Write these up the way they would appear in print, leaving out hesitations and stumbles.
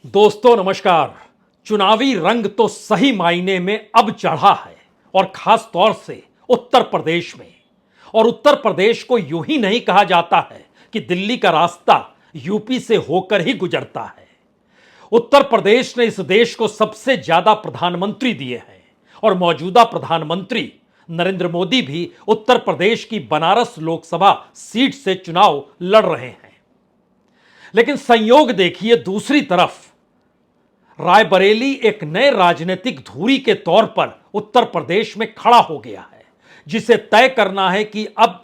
दोस्तों नमस्कार। चुनावी रंग तो सही मायने में अब चढ़ा है और खास तौर से उत्तर प्रदेश में। और उत्तर प्रदेश को यूं ही नहीं कहा जाता है कि दिल्ली का रास्ता यूपी से होकर ही गुजरता है। उत्तर प्रदेश ने इस देश को सबसे ज्यादा प्रधानमंत्री दिए हैं और मौजूदा प्रधानमंत्री नरेंद्र मोदी भी उत्तर प्रदेश की बनारस लोकसभा सीट से चुनाव लड़ रहे हैं। लेकिन संयोग देखिए, दूसरी तरफ रायबरेली एक नए राजनीतिक धुरी के तौर पर उत्तर प्रदेश में खड़ा हो गया है, जिसे तय करना है कि अब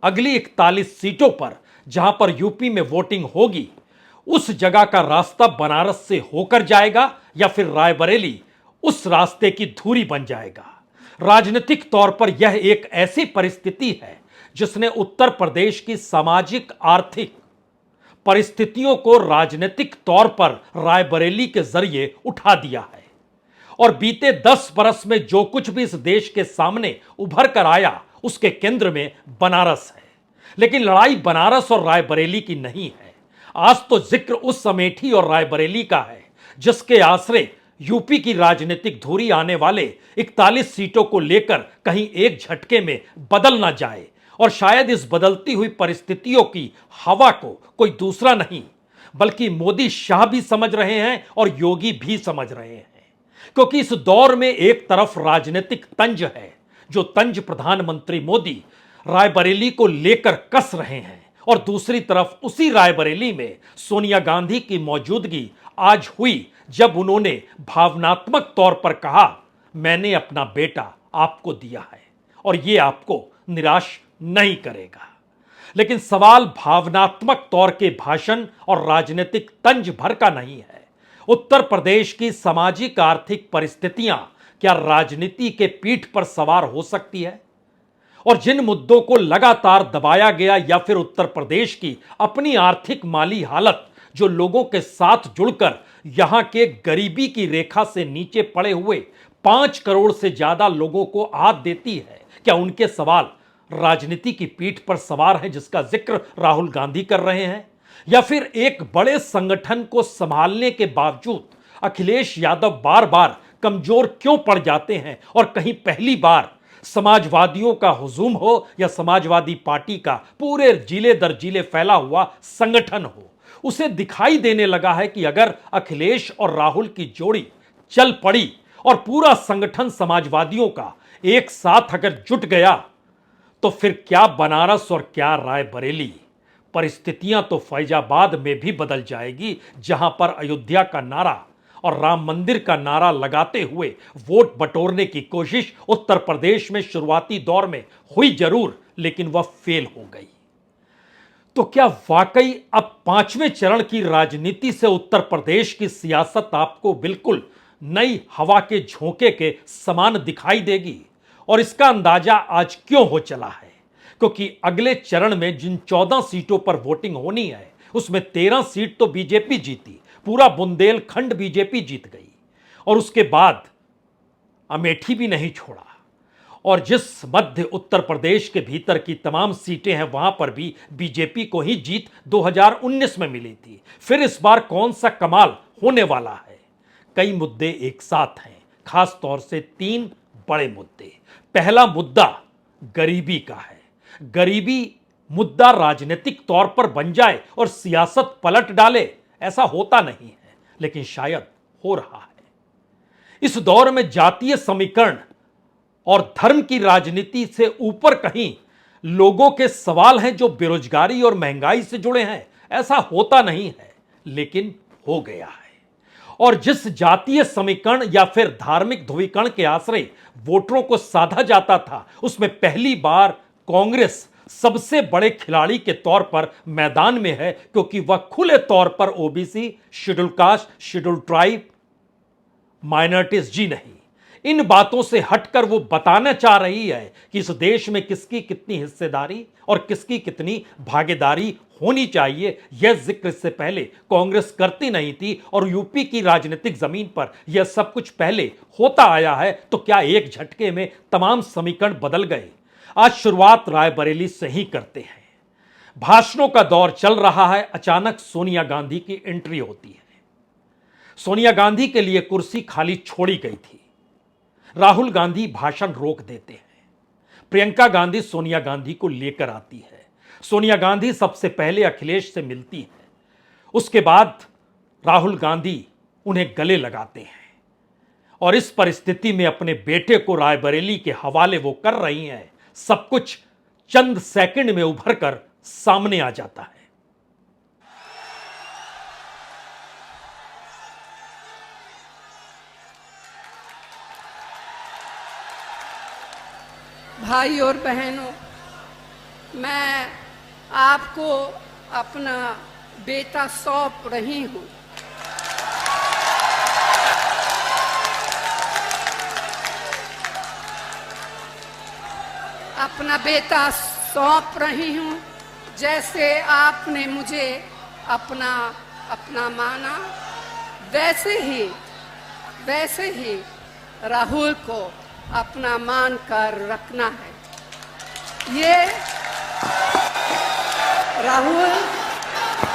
अगली 41 सीटों पर जहां पर यूपी में वोटिंग होगी, उस जगह का रास्ता बनारस से होकर जाएगा या फिर रायबरेली उस रास्ते की धुरी बन जाएगा। राजनीतिक तौर पर यह एक ऐसी परिस्थिति है जिसने उत्तर प्रदेश की सामाजिक आर्थिक परिस्थितियों को राजनीतिक तौर पर रायबरेली के जरिए उठा दिया है। और बीते 10 बरस में जो कुछ भी इस देश के सामने उभर कर आया, उसके केंद्र में बनारस है। लेकिन लड़ाई बनारस और रायबरेली की नहीं है। आज तो जिक्र उस अमेठी और रायबरेली का है जिसके आसरे यूपी की राजनीतिक धुरी आने वाले 41 सीटों को लेकर कहीं एक झटके में बदल ना जाए। और शायद इस बदलती हुई परिस्थितियों की हवा को कोई दूसरा नहीं बल्कि मोदी शाह भी समझ रहे हैं और योगी भी समझ रहे हैं। क्योंकि इस दौर में एक तरफ राजनीतिक तंज है, जो तंज प्रधानमंत्री मोदी रायबरेली को लेकर कस रहे हैं, और दूसरी तरफ उसी रायबरेली में सोनिया गांधी की मौजूदगी आज हुई, जब उन्होंने भावनात्मक तौर पर कहा, मैंने अपना बेटा आपको दिया है और ये आपको निराश नहीं करेगा। लेकिन सवाल भावनात्मक तौर के भाषण और राजनीतिक तंज भर का नहीं है। उत्तर प्रदेश की सामाजिक आर्थिक परिस्थितियां क्या राजनीति के पीठ पर सवार हो सकती है? और जिन मुद्दों को लगातार दबाया गया या फिर उत्तर प्रदेश की अपनी आर्थिक माली हालत, जो लोगों के साथ जुड़कर यहां के गरीबी की रेखा से नीचे पड़े हुए 5 करोड़ से ज्यादा लोगों को आद देती है, क्या उनके सवाल राजनीति की पीठ पर सवार है जिसका जिक्र राहुल गांधी कर रहे हैं? या फिर एक बड़े संगठन को संभालने के बावजूद अखिलेश यादव बार बार कमजोर क्यों पड़ जाते हैं और कहीं पहली बार समाजवादियों का हुजूम हो या समाजवादी पार्टी का पूरे जिले दर जिले फैला हुआ संगठन हो, उसे दिखाई देने लगा है कि अगर अखिलेश और राहुल की जोड़ी चल पड़ी और पूरा संगठन समाजवादियों का एक साथ अगर जुट गया, तो फिर क्या बनारस और क्या रायबरेली, परिस्थितियां तो फैजाबाद में भी बदल जाएगी, जहां पर अयोध्या का नारा और राम मंदिर का नारा लगाते हुए वोट बटोरने की कोशिश उत्तर प्रदेश में शुरुआती दौर में हुई जरूर, लेकिन वह फेल हो गई। तो क्या वाकई अब 5वें चरण की राजनीति से उत्तर प्रदेश की सियासत आपको बिल्कुल नई हवा के झोंके के समान दिखाई देगी? और इसका अंदाजा आज क्यों हो चला है? क्योंकि अगले चरण में जिन 14 सीटों पर वोटिंग होनी है, उसमें 13 सीट तो बीजेपी जीती, पूरा बुंदेलखंड बीजेपी जीत गई, और उसके बाद अमेठी भी नहीं छोड़ा। और जिस मध्य उत्तर प्रदेश के भीतर की तमाम सीटें हैं, वहां पर भी बीजेपी को ही जीत 2019 में मिली थी। फिर इस बार कौन सा कमाल होने वाला है? कई मुद्दे एक साथ हैं, खास तौर से 3 बड़े मुद्दे। पहला मुद्दा गरीबी का है। गरीबी मुद्दा राजनीतिक तौर पर बन जाए और सियासत पलट डाले, ऐसा होता नहीं है, लेकिन शायद हो रहा है। इस दौर में जातीय समीकरण और धर्म की राजनीति से ऊपर कहीं लोगों के सवाल हैं जो बेरोजगारी और महंगाई से जुड़े हैं। ऐसा होता नहीं है, लेकिन हो गया है। और जिस जातीय समीकरण या फिर धार्मिक ध्रुवीकरण के आश्रय वोटरों को साधा जाता था, उसमें पहली बार कांग्रेस सबसे बड़े खिलाड़ी के तौर पर मैदान में है, क्योंकि वह खुले तौर पर OBC, schedule caste, schedule tribe, minorities जी नहीं, इन बातों से हटकर वो बताना चाह रही है कि इस देश में किसकी कितनी हिस्सेदारी और किसकी कितनी भागीदारी होनी चाहिए। यह जिक्र इससे पहले कांग्रेस करती नहीं थी, और यूपी की राजनीतिक जमीन पर यह सब कुछ पहले होता आया है। तो क्या एक झटके में तमाम समीकरण बदल गए? आज शुरुआत रायबरेली से ही करते हैं। भाषणों का दौर चल रहा है, अचानक सोनिया गांधी की एंट्री होती है। सोनिया गांधी के लिए कुर्सी खाली छोड़ी गई थी। राहुल गांधी भाषण रोक देते हैं। प्रियंका गांधी सोनिया गांधी को लेकर आती है। सोनिया गांधी सबसे पहले अखिलेश से मिलती है। उसके बाद राहुल गांधी उन्हें गले लगाते हैं और इस परिस्थिति में अपने बेटे को रायबरेली के हवाले वो कर रही हैं। सब कुछ चंद सेकंड में उभर कर सामने आ जाता है। भाई और बहनों, मैं आपको अपना बेटा सौंप रही हूं। अपना बेटा सौंप रही हूं, जैसे आपने मुझे अपना माना, वैसे ही राहुल को अपना मान कर रखना है। ये राहुल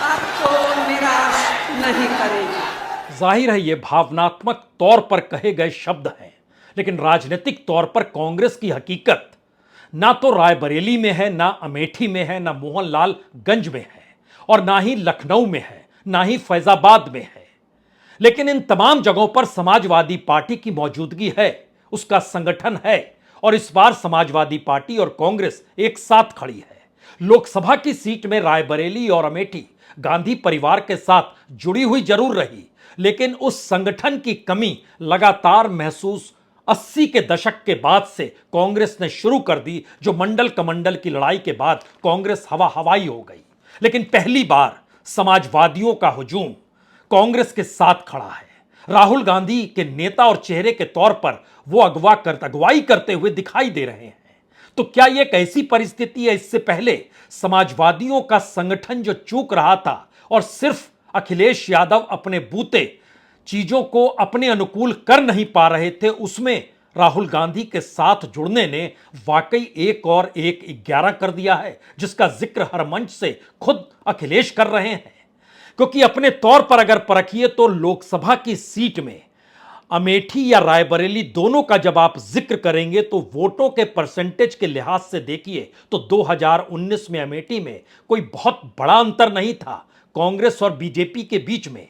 आपको निराश नहीं करेगी। जाहिर है ये भावनात्मक तौर पर कहे गए शब्द हैं, लेकिन राजनीतिक तौर पर कांग्रेस की हकीकत ना तो रायबरेली में है, ना अमेठी में है, ना मोहनलालगंज में है, और ना ही लखनऊ में है, ना ही फैजाबाद में है। लेकिन इन तमाम जगहों पर समाजवादी पार्टी की मौजूदगी है, उसका संगठन है, और इस बार समाजवादी पार्टी और कांग्रेस एक साथ खड़ी है। लोकसभा की सीट में रायबरेली और अमेठी गांधी परिवार के साथ जुड़ी हुई जरूर रही, लेकिन उस संगठन की कमी लगातार महसूस 80 के दशक के बाद से कांग्रेस ने शुरू कर दी, जो मंडल कमंडल की लड़ाई के बाद कांग्रेस हवा हवाई हो गई। लेकिन पहली बार समाजवादियों का हुजूम कांग्रेस के साथ खड़ा है। राहुल गांधी के नेता और चेहरे के तौर पर वो अगवाई करते हुए दिखाई दे रहे हैं। तो क्या यह एक ऐसी परिस्थिति है, इससे पहले समाजवादियों का संगठन जो चूक रहा था और सिर्फ अखिलेश यादव अपने बूते चीजों को अपने अनुकूल कर नहीं पा रहे थे, उसमें राहुल गांधी के साथ जुड़ने ने वाकई एक और एक 11 कर दिया है, जिसका जिक्र हर मंच से खुद अखिलेश कर रहे हैं। क्योंकि अपने तौर पर अगर परखिए तो लोकसभा की सीट में अमेठी या रायबरेली दोनों का जब आप जिक्र करेंगे तो वोटों के परसेंटेज के लिहाज से देखिए तो 2019 में अमेठी में कोई बहुत बड़ा अंतर नहीं था कांग्रेस और बीजेपी के बीच में।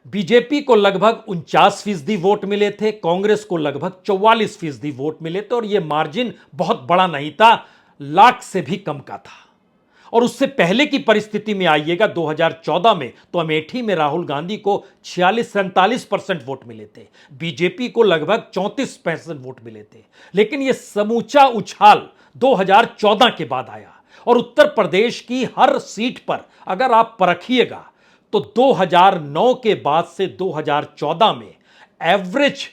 बीजेपी को लगभग 49% वोट मिले थे, कांग्रेस को लगभग 44% वोट मिले थे, और यह मार्जिन बहुत बड़ा नहीं था, लाख से भी कम का था। और उससे पहले की परिस्थिति में आइएगा 2014 में, तो अमेठी में राहुल गांधी को 46-47% वोट मिले थे, बीजेपी को लगभग 34% वोट मिले थे। लेकिन यह समूचा उछाल 2014 के बाद आया, और उत्तर प्रदेश की हर सीट पर अगर आप परखिएगा तो 2009 के बाद से 2014 में एवरेज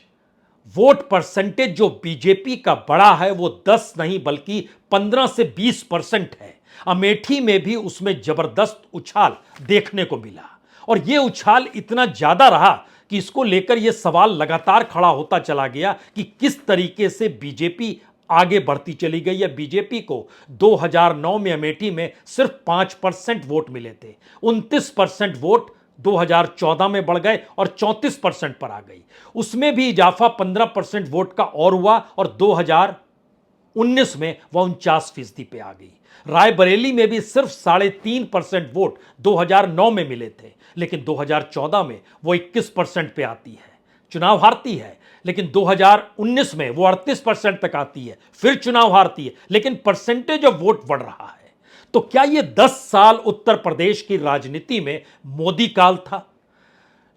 वोट परसेंटेज जो बीजेपी का बड़ा है वो 10 नहीं बल्कि 15 से 20% है। अमेठी में भी उसमें जबरदस्त उछाल देखने को मिला, और यह उछाल इतना ज्यादा रहा कि इसको लेकर यह सवाल लगातार खड़ा होता चला गया कि किस तरीके से बीजेपी आगे बढ़ती चली गई है। बीजेपी को 2009 में अमेठी में सिर्फ 5% वोट मिले थे, 29% वोट 2014 में बढ़ गए और 34% पर आ गई। उसमें भी इजाफा 15% वोट का और हुआ, और 2019 में वह 49% पे आ गई। रायबरेली में भी सिर्फ 3.5% वोट 2009 में मिले थे, लेकिन 2014 में वो 21% पे आती है, चुनाव हारती है। लेकिन 2019 में वो 38% तक आती है, फिर चुनाव हारती है, लेकिन परसेंटेज ऑफ वोट बढ़ रहा है। तो क्या ये 10 साल उत्तर प्रदेश की राजनीति में मोदी काल था,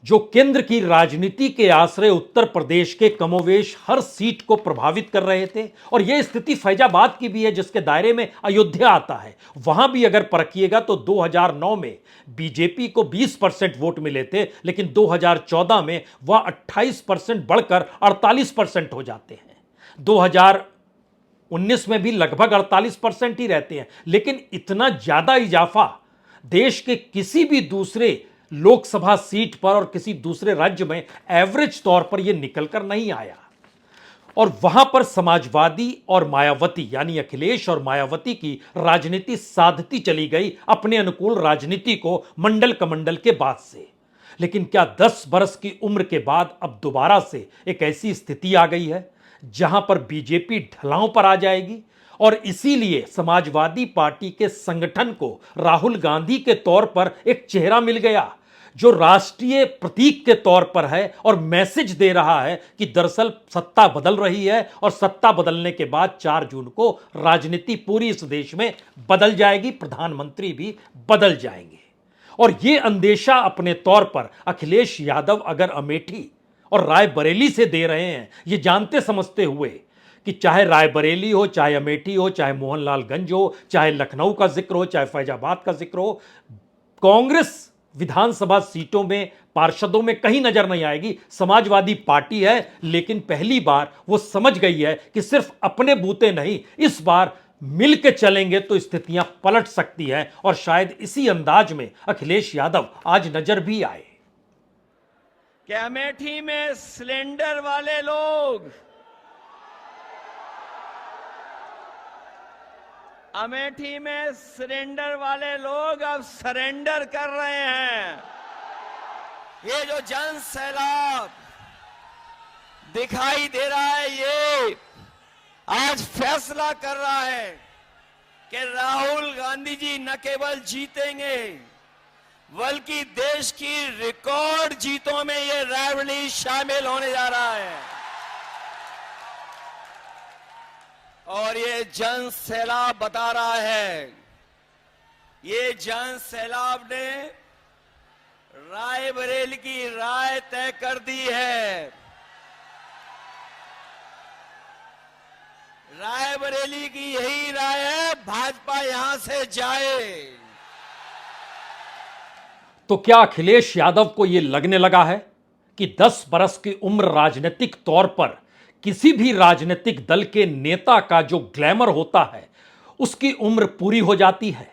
जो केंद्र की राजनीति के आश्रय उत्तर प्रदेश के कमोवेश हर सीट को प्रभावित कर रहे थे? और यह स्थिति फैजाबाद की भी है, जिसके दायरे में अयोध्या आता है। वहां भी अगर परखिएगा तो 2009 में बीजेपी को 20% वोट मिले थे, लेकिन 2014 में वह 28% बढ़कर 48% हो जाते हैं। 2019 में भी लगभग 48% ही रहते हैं, लेकिन इतना ज्यादा इजाफा देश के किसी भी दूसरे लोकसभा सीट पर और किसी दूसरे राज्य में एवरेज तौर पर यह निकलकर नहीं आया। और वहां पर समाजवादी और मायावती यानी अखिलेश और मायावती की राजनीति साधती चली गई अपने अनुकूल राजनीति को मंडल कमंडल के बाद से। लेकिन क्या 10 बरस की उम्र के बाद अब दोबारा से एक ऐसी स्थिति आ गई है जहां पर बीजेपी ढलांव पर आ जाएगी और इसीलिए समाजवादी पार्टी के संगठन को राहुल गांधी के तौर पर एक चेहरा मिल गया जो राष्ट्रीय प्रतीक के तौर पर है और मैसेज दे रहा है कि दरअसल सत्ता बदल रही है और सत्ता बदलने के बाद 4 जून को राजनीति पूरी इस देश में बदल जाएगी, प्रधानमंत्री भी बदल जाएंगे। और यह अंदेशा अपने तौर पर अखिलेश यादव अगर अमेठी और रायबरेली से दे रहे हैं, ये जानते समझते हुए कि चाहे रायबरेली हो, चाहे अमेठी हो, चाहे मोहनलालगंज हो, चाहे लखनऊ का जिक्र हो, चाहे फैजाबाद का जिक्र हो, कांग्रेस विधानसभा सीटों में पार्षदों में कहीं नजर नहीं आएगी। समाजवादी पार्टी है, लेकिन पहली बार वो समझ गई है कि सिर्फ अपने बूते नहीं, इस बार मिलकर चलेंगे तो स्थितियां पलट सकती है और शायद इसी अंदाज में अखिलेश यादव आज नजर भी आए। कि अमेठी में सिलेंडर वाले लोग, अमेठी में सिलेंडर वाले लोग अब सरेंडर कर रहे हैं। ये जो जन सैलाब दिखाई दे रहा है, ये आज फैसला कर रहा है कि राहुल गांधी जी न केवल जीतेंगे बल्कि देश की रिकॉर्ड जीतों में ये रायबरेली शामिल होने जा रहा है। और ये जन सैलाब बता रहा है, ये जन सैलाब ने रायबरेली की राय तय कर दी है। रायबरेली की यही राय है, भाजपा यहां से जाए। तो क्या अखिलेश यादव को यह लगने लगा है कि 10 बरस की उम्र राजनीतिक तौर पर किसी भी राजनीतिक दल के नेता का जो ग्लैमर होता है उसकी उम्र पूरी हो जाती है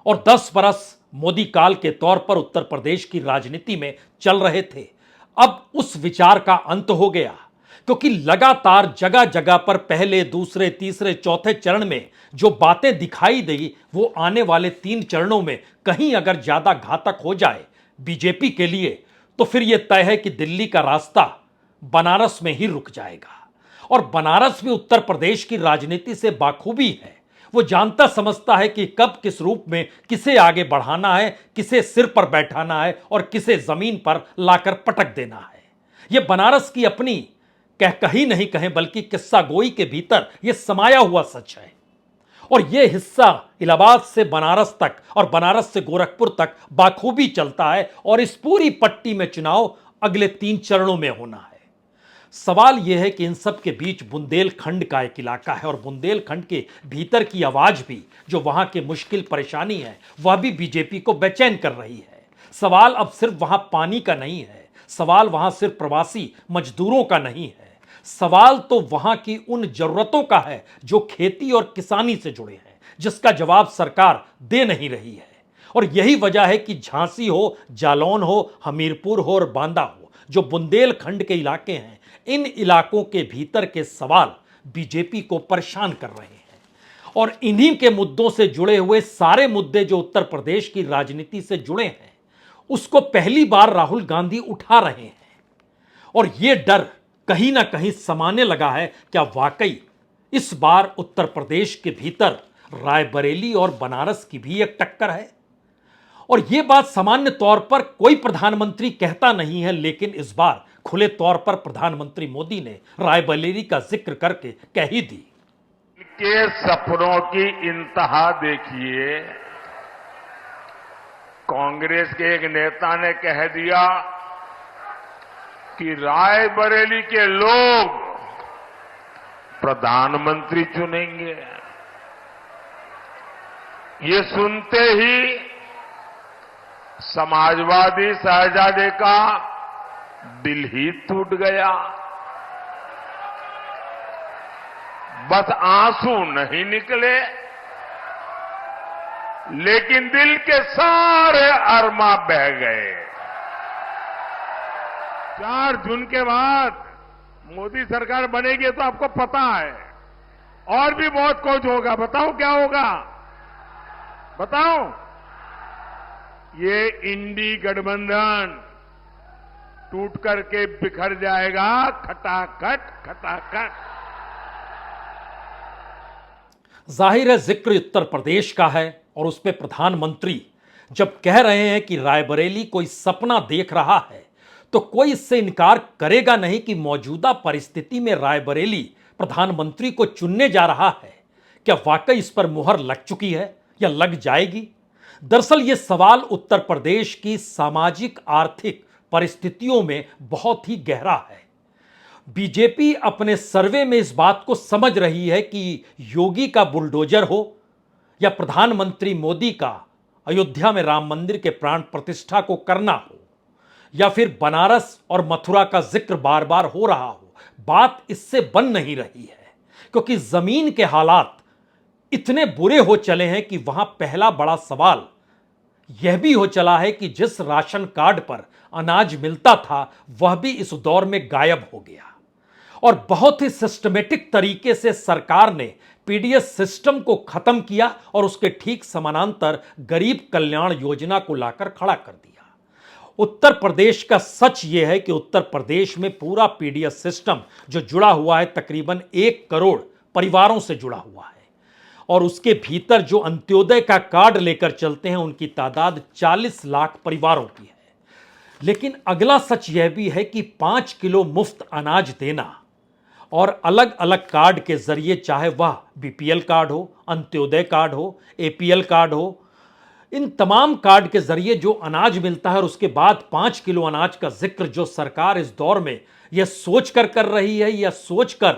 और 10 बरस मोदी काल के तौर पर उत्तर प्रदेश की राजनीति में चल रहे थे, अब उस विचार का अंत हो गया, क्योंकि लगातार जगह जगह पर पहले, दूसरे, तीसरे, चौथे चरण में जो बातें दिखाई दी वो आने वाले 3 चरणों में कहीं अगर ज्यादा घातक हो जाए बीजेपी के लिए तो फिर यह तय है कि दिल्ली का रास्ता बनारस में ही रुक जाएगा। और बनारस भी उत्तर प्रदेश की राजनीति से बाखूबी है, वो जानता समझता है कि कब किस रूप में किसे आगे बढ़ाना है, किसे सिर पर बैठाना है और किसे जमीन पर लाकर पटक देना है। यह बनारस की अपनी कहीं नहीं कहें बल्कि किस्सा गोई के भीतर यह समाया हुआ सच है। और यह हिस्सा इलाहाबाद से बनारस तक और बनारस से गोरखपुर तक बाखूबी चलता है और इस पूरी पट्टी में चुनाव अगले 3 चरणों में होना है। सवाल यह है कि इन सब के बीच बुंदेलखंड का एक इलाका है और बुंदेलखंड के भीतर की आवाज भी जो वहां की मुश्किल परेशानी है वह भी बीजेपी को बेचैन कर रही है। सवाल अब सिर्फ वहां पानी का नहीं है, सवाल वहां सिर्फ प्रवासी मजदूरों का नहीं है, सवाल तो वहां की उन जरूरतों का है जो खेती और किसानी से जुड़े हैं, जिसका जवाब सरकार दे नहीं रही है। और यही वजह है कि झांसी हो, जालौन हो, हमीरपुर हो और बांदा हो, जो बुंदेलखंड के इलाके हैं, इन इलाकों के भीतर के सवाल बीजेपी को परेशान कर रहे हैं। और इन्हीं के मुद्दों से जुड़े हुए सारे मुद्दे जो उत्तर प्रदेश की राजनीति से जुड़े हैं उसको पहली बार राहुल गांधी उठा रहे हैं। और यह डर कहीं ना कहीं समाने लगा है, क्या वाकई इस बार उत्तर प्रदेश के भीतर रायबरेली और बनारस की भी एक टक्कर है? और यह बात सामान्य तौर पर कोई प्रधानमंत्री कहता नहीं है, लेकिन इस बार खुले तौर पर प्रधानमंत्री मोदी ने रायबरेली का जिक्र करके कह ही दी। के सपनों की इंतहा देखिए, कांग्रेस के एक नेता ने कह दिया कि रायबरेली के लोग प्रधानमंत्री चुनेंगे। ये सुनते ही समाजवादी शहजादे का दिल ही टूट गया। बस आंसू नहीं निकले, लेकिन दिल के सारे अरमा बह गए। 4 जून के बाद मोदी सरकार बनेगी तो आपको पता है और भी बहुत कुछ होगा। बताओ क्या होगा? बताओ। ये इंडी गठबंधन टूट करके बिखर जाएगा, खटाखट खटाखट। जाहिर है जिक्र उत्तर प्रदेश का है और उस पे प्रधानमंत्री जब कह रहे हैं कि रायबरेली कोई सपना देख रहा है तो कोई इससे इनकार करेगा नहीं कि मौजूदा परिस्थिति में रायबरेली प्रधानमंत्री को चुनने जा रहा है। क्या वाकई इस पर मुहर लग चुकी है या लग जाएगी? दरअसल यह सवाल उत्तर प्रदेश की सामाजिक आर्थिक परिस्थितियों में बहुत ही गहरा है। बीजेपी अपने सर्वे में इस बात को समझ रही है कि योगी का बुलडोजर हो या प्रधानमंत्री मोदी का अयोध्या में राम मंदिर के प्राण प्रतिष्ठा को करना हो या फिर बनारस और मथुरा का जिक्र बार बार हो रहा हो, बात इससे बन नहीं रही है क्योंकि जमीन के हालात इतने बुरे हो चले हैं कि वहां पहला बड़ा सवाल यह भी हो चला है कि जिस राशन कार्ड पर अनाज मिलता था वह भी इस दौर में गायब हो गया। और बहुत ही सिस्टमेटिक तरीके से सरकार ने पीडीएस सिस्टम को खत्म किया और उसके ठीक समानांतर गरीब कल्याण योजना को लाकर खड़ा कर दिया। उत्तर प्रदेश का सच यह है कि उत्तर प्रदेश में पूरा पीडीएस सिस्टम जो जुड़ा हुआ है तकरीबन 1 करोड़ परिवारों से जुड़ा हुआ है और उसके भीतर जो अंत्योदय का कार्ड लेकर चलते हैं उनकी तादाद 40 लाख परिवारों की है। लेकिन अगला सच यह भी है कि 5 किलो मुफ्त अनाज देना और अलग अलग कार्ड के जरिए, चाहे वह बीपीएल कार्ड हो, अंत्योदय कार्ड हो, एपीएल कार्ड हो, इन तमाम कार्ड के जरिए जो अनाज मिलता है और उसके बाद 5 किलो अनाज का जिक्र जो सरकार इस दौर में यह सोचकर कर रही है या सोचकर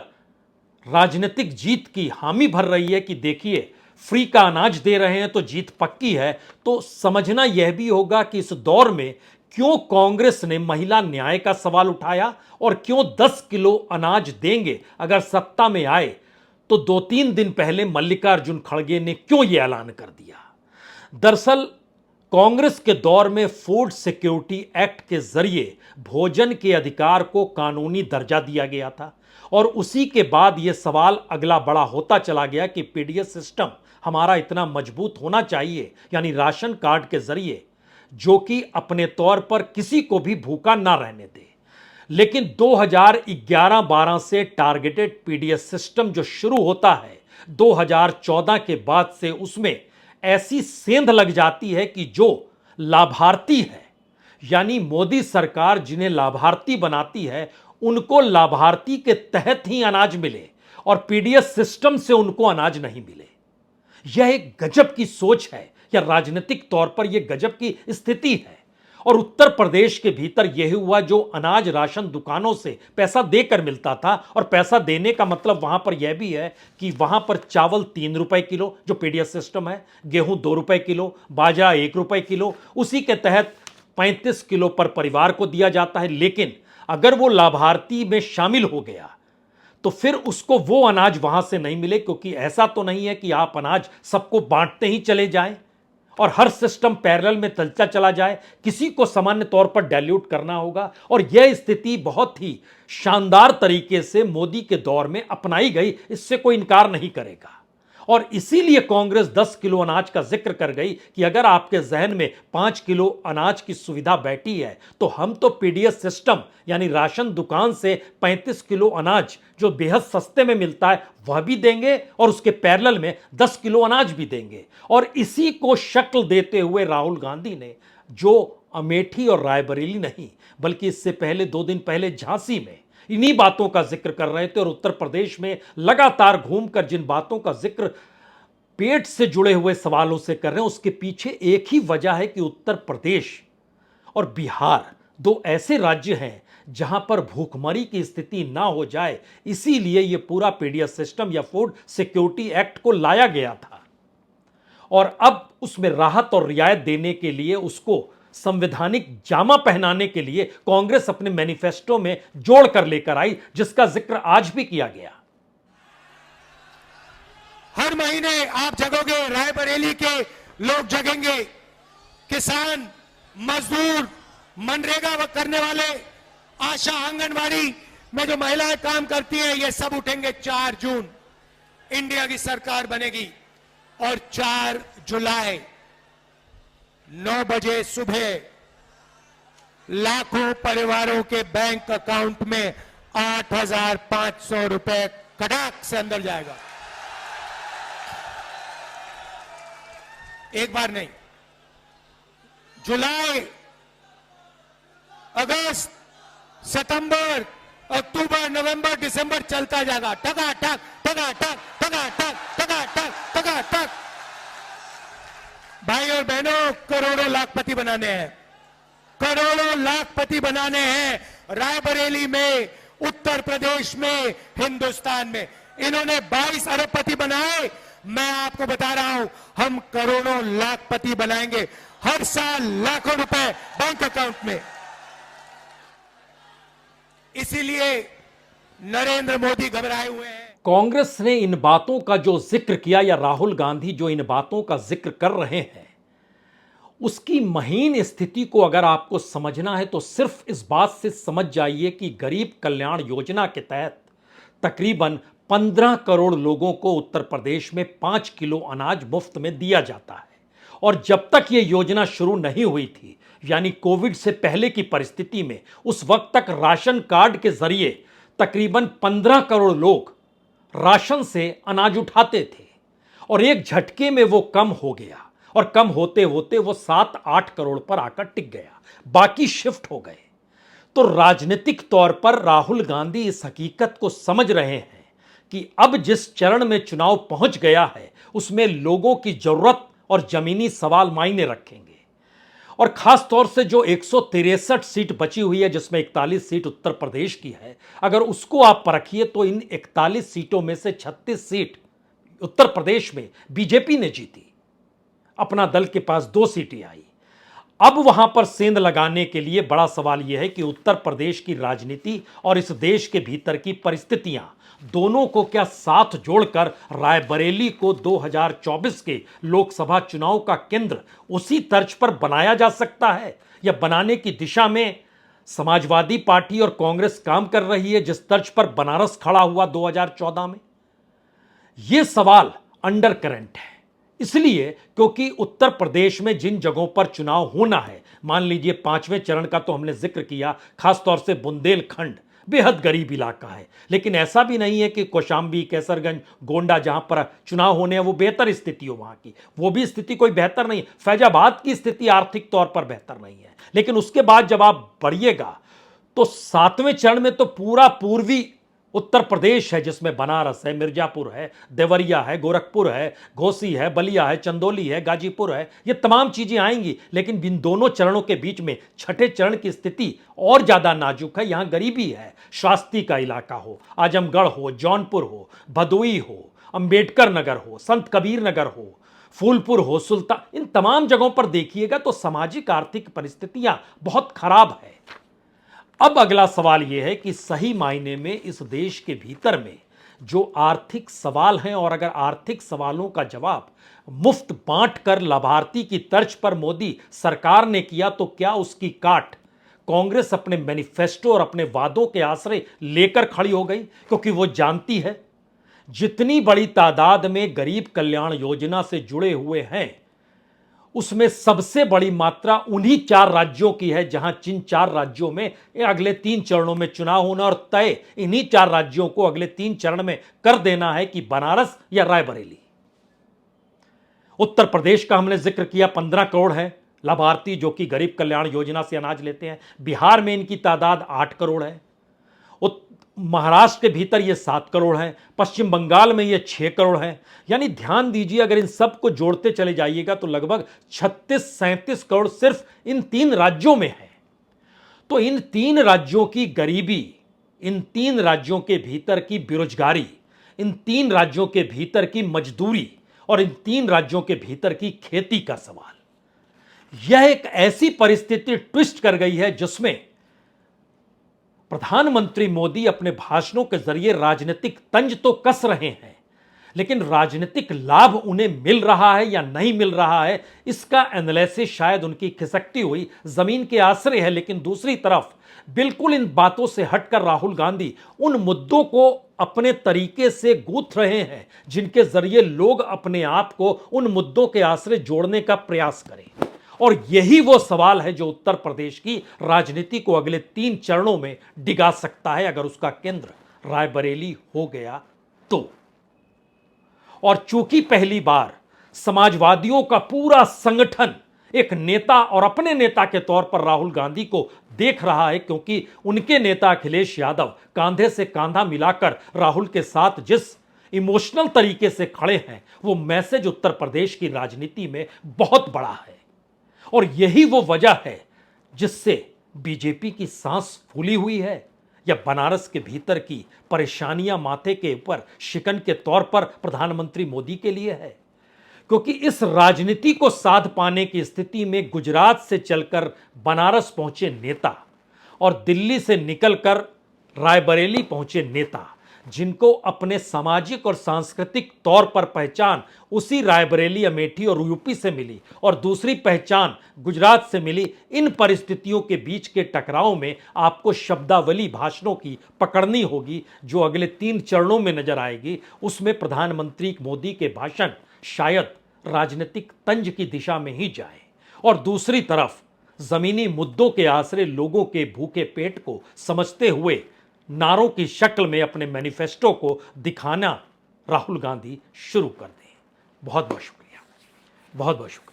राजनीतिक जीत की हामी भर रही है कि देखिए फ्री का अनाज दे रहे हैं तो जीत पक्की है, तो समझना यह भी होगा कि इस दौर में क्यों कांग्रेस ने महिला न्याय का सवाल उठाया और क्यों 10 किलो अनाज देंगे अगर सत्ता में आए तो 2-3 दिन पहले मल्लिकार्जुन खड़गे ने क्यों यह ऐलान कर दिया। दरअसल कांग्रेस के दौर में फूड सिक्योरिटी एक्ट के जरिए भोजन के अधिकार को कानूनी दर्जा दिया गया था और उसी के बाद यह सवाल अगला बड़ा होता चला गया कि पीडीएस सिस्टम हमारा इतना मजबूत होना चाहिए, यानी राशन कार्ड के जरिए, जो कि अपने तौर पर किसी को भी भूखा ना रहने दे। लेकिन 2011-12 से टारगेटेड पीडीएस सिस्टम जो शुरू होता है 2014 के बाद से उसमें ऐसी सेंध लग जाती है कि जो लाभार्थी है, यानी मोदी सरकार जिन्हें लाभार्थी बनाती है, उनको लाभार्थी के तहत ही अनाज मिले और पीडीएस सिस्टम से उनको अनाज नहीं मिले। यह एक गजब की सोच है या राजनीतिक तौर पर यह गजब की स्थिति है। और उत्तर प्रदेश के भीतर यह हुआ, जो अनाज राशन दुकानों से पैसा देकर मिलता था, और पैसा देने का मतलब वहां पर यह भी है कि वहां पर चावल 3 रुपए किलो जो पीडीएस सिस्टम है, गेहूं 2 रुपए किलो, बाजरा 1 रुपए किलो, उसी के तहत 35 किलो पर परिवार को दिया जाता है। लेकिन अगर वो लाभार्थी में शामिल हो गया तो फिर उसको वो अनाज वहां से नहीं मिले, क्योंकि ऐसा तो नहीं है कि आप अनाज सबको बांटते ही चले जाएं और हर सिस्टम पैरेलल में चलता चला जाए, किसी को सामान्य तौर पर डाइल्यूट करना होगा। और यह स्थिति बहुत ही शानदार तरीके से मोदी के दौर में अपनाई गई, इससे कोई इनकार नहीं करेगा। और इसीलिए कांग्रेस 10 किलो अनाज का जिक्र कर गई कि अगर आपके जहन में 5 किलो अनाज की सुविधा बैठी है तो हम तो पीडीएस सिस्टम यानी राशन दुकान से 35 किलो अनाज जो बेहद सस्ते में मिलता है वह भी देंगे और उसके पैरेलल में 10 किलो अनाज भी देंगे। और इसी को शक्ल देते हुए राहुल गांधी ने, जो अमेठी और रायबरेली नहीं बल्कि इससे पहले 2 दिन पहले झांसी में इन्हीं बातों का जिक्र कर रहे थे, और उत्तर प्रदेश में लगातार घूमकर जिन बातों का जिक्र पेट से जुड़े हुए सवालों से कर रहे हैं, उसके पीछे एक ही वजह है कि उत्तर प्रदेश और बिहार 2 ऐसे राज्य हैं जहां पर भूखमरी की स्थिति ना हो जाए, इसीलिए यह पूरा पीडीएस सिस्टम या फूड सिक्योरिटी एक्ट को लाया गया था। और अब उसमें राहत और रियायत देने के लिए, उसको संवैधानिक जामा पहनाने के लिए कांग्रेस अपने मैनिफेस्टो में जोड़ कर लेकर आई, जिसका जिक्र आज भी किया गया। हर महीने आप जगोगे, रायबरेली के लोग जगेंगे, किसान, मजदूर, मनरेगा करने वाले, आशा, आंगनवाड़ी में जो महिलाएं काम करती हैं, ये सब उठेंगे। 4 जून इंडिया की सरकार बनेगी और 4 जुलाई 9 बजे सुबह लाखों परिवारों के बैंक अकाउंट में 8,500 रुपए कटाक से अंदर जाएगा। एक बार नहीं, जुलाई, अगस्त, सितंबर, अक्टूबर, नवंबर, दिसंबर चलता जाएगा। टका टक टका टक टका टक टका टक टका टक। भाई और बहनों, करोड़ों लाखपति बनाने हैं, करोड़ों लाखपति बनाने हैं। रायबरेली में, उत्तर प्रदेश में, हिंदुस्तान में इन्होंने 22 अरबपति बनाए। मैं आपको बता रहा हूं, हम करोड़ों लाखपति बनाएंगे, हर साल लाखों रुपए बैंक अकाउंट में। इसीलिए नरेंद्र मोदी घबराए हुए हैं। कांग्रेस ने इन बातों का जो जिक्र किया, या राहुल गांधी जो इन बातों का जिक्र कर रहे हैं, उसकी महीन स्थिति को अगर आपको समझना है तो सिर्फ इस बात से समझ जाइए कि गरीब कल्याण योजना के तहत तकरीबन 15 करोड़ लोगों को उत्तर प्रदेश में 5 किलो अनाज मुफ्त में दिया जाता है। और जब तक ये योजना शुरू नहीं हुई थी, यानी कोविड से पहले की परिस्थिति में, उस वक्त तक राशन कार्ड के जरिए तकरीबन 15 करोड़ लोग राशन से अनाज उठाते थे। और एक झटके में वो कम हो गया, और कम होते होते वो 7-8 करोड़ पर आकर टिक गया, बाकी शिफ्ट हो गए। तो राजनीतिक तौर पर राहुल गांधी इस हकीकत को समझ रहे हैं कि अब जिस चरण में चुनाव पहुंच गया है, उसमें लोगों की जरूरत और जमीनी सवाल मायने रखेंगे। और खास तौर से जो 163 सीट बची हुई है, जिसमें 41 सीट उत्तर प्रदेश की है, अगर उसको आप परखिए तो इन 41 सीटों में से 36 सीट उत्तर प्रदेश में बीजेपी ने जीती, अपना दल के पास 2 सीटें आई। अब वहां पर सेंध लगाने के लिए बड़ा सवाल यह है कि उत्तर प्रदेश की राजनीति और इस देश के भीतर की परिस्थितियां, दोनों को क्या साथ जोड़कर रायबरेली को 2024 के लोकसभा चुनाव का केंद्र उसी तर्ज पर बनाया जा सकता है, या बनाने की दिशा में समाजवादी पार्टी और कांग्रेस काम कर रही है जिस तर्ज पर बनारस खड़ा हुआ 2014 में? यह सवाल अंडर करंट है, इसलिए क्योंकि उत्तर प्रदेश में जिन जगहों पर चुनाव होना है, मान लीजिए 5वें चरण का तो हमने जिक्र किया, खासतौर से बुंदेलखंड बेहद गरीब इलाका है, लेकिन ऐसा भी नहीं है कि कौशाम्बी, कैसरगंज, गोंडा जहां पर चुनाव होने हैं वो बेहतर स्थिति हो, वहां की वो भी स्थिति कोई बेहतर नहीं। फैजाबाद की स्थिति आर्थिक तौर पर बेहतर नहीं है। लेकिन उसके बाद जब आप बढ़िएगा तो 7वें चरण में तो पूरा पूर्वी उत्तर प्रदेश है, जिसमें बनारस है, मिर्जापुर है, देवरिया है, गोरखपुर है, घोसी है, बलिया है, चंदौली है, गाजीपुर है, ये तमाम चीजें आएंगी। लेकिन इन दोनों चरणों के बीच में छठे चरण की स्थिति और ज्यादा नाजुक है। यहां गरीबी है, शास्त्री का इलाका हो, आजमगढ़ हो, जौनपुर हो, भदोई हो, अंबेडकर नगर हो, संत कबीर नगर हो, फूलपुर हो, सुल्तान, इन तमाम जगहों पर देखिएगा तो सामाजिक आर्थिक परिस्थितियां बहुत खराब है। अब अगला सवाल यह है कि सही मायने में इस देश के भीतर में जो आर्थिक सवाल हैं, और अगर आर्थिक सवालों का जवाब मुफ्त बांट कर लाभार्थी की तर्ज पर मोदी सरकार ने किया, तो क्या उसकी काट कांग्रेस अपने मैनिफेस्टो और अपने वादों के आश्रय लेकर खड़ी हो गई? क्योंकि वो जानती है जितनी बड़ी तादाद में गरीब कल्याण योजना से जुड़े हुए हैं, उसमें सबसे बड़ी मात्रा उन्हीं 4 राज्यों की है जहां जिन 4 राज्यों में अगले 3 चरणों में चुनाव होना, और तय इन्हीं 4 राज्यों को अगले 3 चरण में कर देना है कि बनारस या रायबरेली। उत्तर प्रदेश का हमने जिक्र किया, 15 करोड़ है लाभार्थी जो कि गरीब कल्याण योजना से अनाज लेते हैं। बिहार में इनकी तादाद 8 करोड़ है। महाराष्ट्र के भीतर ये 7 करोड़ है। पश्चिम बंगाल में ये 6 करोड़ है। यानी ध्यान दीजिए, अगर इन सब को जोड़ते चले जाइएगा तो लगभग 36-37 करोड़ सिर्फ इन 3 राज्यों में है। तो इन 3 राज्यों की गरीबी, इन 3 राज्यों के भीतर की बेरोजगारी, इन 3 राज्यों के भीतर की मजदूरी, और इन 3 राज्यों के भीतर की खेती का सवाल, यह एक ऐसी परिस्थिति ट्विस्ट कर गई है जिसमें प्रधानमंत्री मोदी अपने भाषणों के जरिए राजनीतिक तंज तो कस रहे हैं, लेकिन राजनीतिक लाभ उन्हें मिल रहा है या नहीं मिल रहा है, इसका एनालिसिस शायद उनकी खिसकती हुई जमीन के आश्रय है। लेकिन दूसरी तरफ बिल्कुल इन बातों से हटकर राहुल गांधी उन मुद्दों को अपने तरीके से गूंथ रहे हैं जिनके जरिए लोग अपने आप को उन मुद्दों के आश्रय जोड़ने का प्रयास करें। और यही वो सवाल है जो उत्तर प्रदेश की राजनीति को अगले 3 चरणों में डिगा सकता है अगर उसका केंद्र रायबरेली हो गया तो। और चूंकि पहली बार समाजवादियों का पूरा संगठन एक नेता और अपने नेता के तौर पर राहुल गांधी को देख रहा है, क्योंकि उनके नेता अखिलेश यादव कांधे से कांधा मिलाकर राहुल के साथ जिस इमोशनल तरीके से खड़े हैं, वो मैसेज उत्तर प्रदेश की राजनीति में बहुत बड़ा है। और यही वो वजह है जिससे बीजेपी की सांस फूली हुई है, या बनारस के भीतर की परेशानियां माथे के ऊपर शिकन के तौर पर प्रधानमंत्री मोदी के लिए है। क्योंकि इस राजनीति को साध पाने की स्थिति में गुजरात से चलकर बनारस पहुंचे नेता और दिल्ली से निकलकर रायबरेली पहुंचे नेता, जिनको अपने सामाजिक और सांस्कृतिक तौर पर पहचान उसी रायबरेली, अमेठी और यूपी से मिली और दूसरी पहचान गुजरात से मिली, इन परिस्थितियों के बीच के टकराव में आपको शब्दावली भाषणों की पकड़नी होगी जो अगले 3 चरणों में नजर आएगी। उसमें प्रधानमंत्री मोदी के भाषण शायद राजनीतिक तंज की दिशा में ही जाए और दूसरी तरफ जमीनी मुद्दों के आसरे लोगों के भूखे पेट को समझते हुए नारों की शक्ल में अपने मैनिफेस्टो को दिखाना राहुल गांधी शुरू कर दें। बहुत बहुत शुक्रिया, बहुत बहुत शुक्रिया।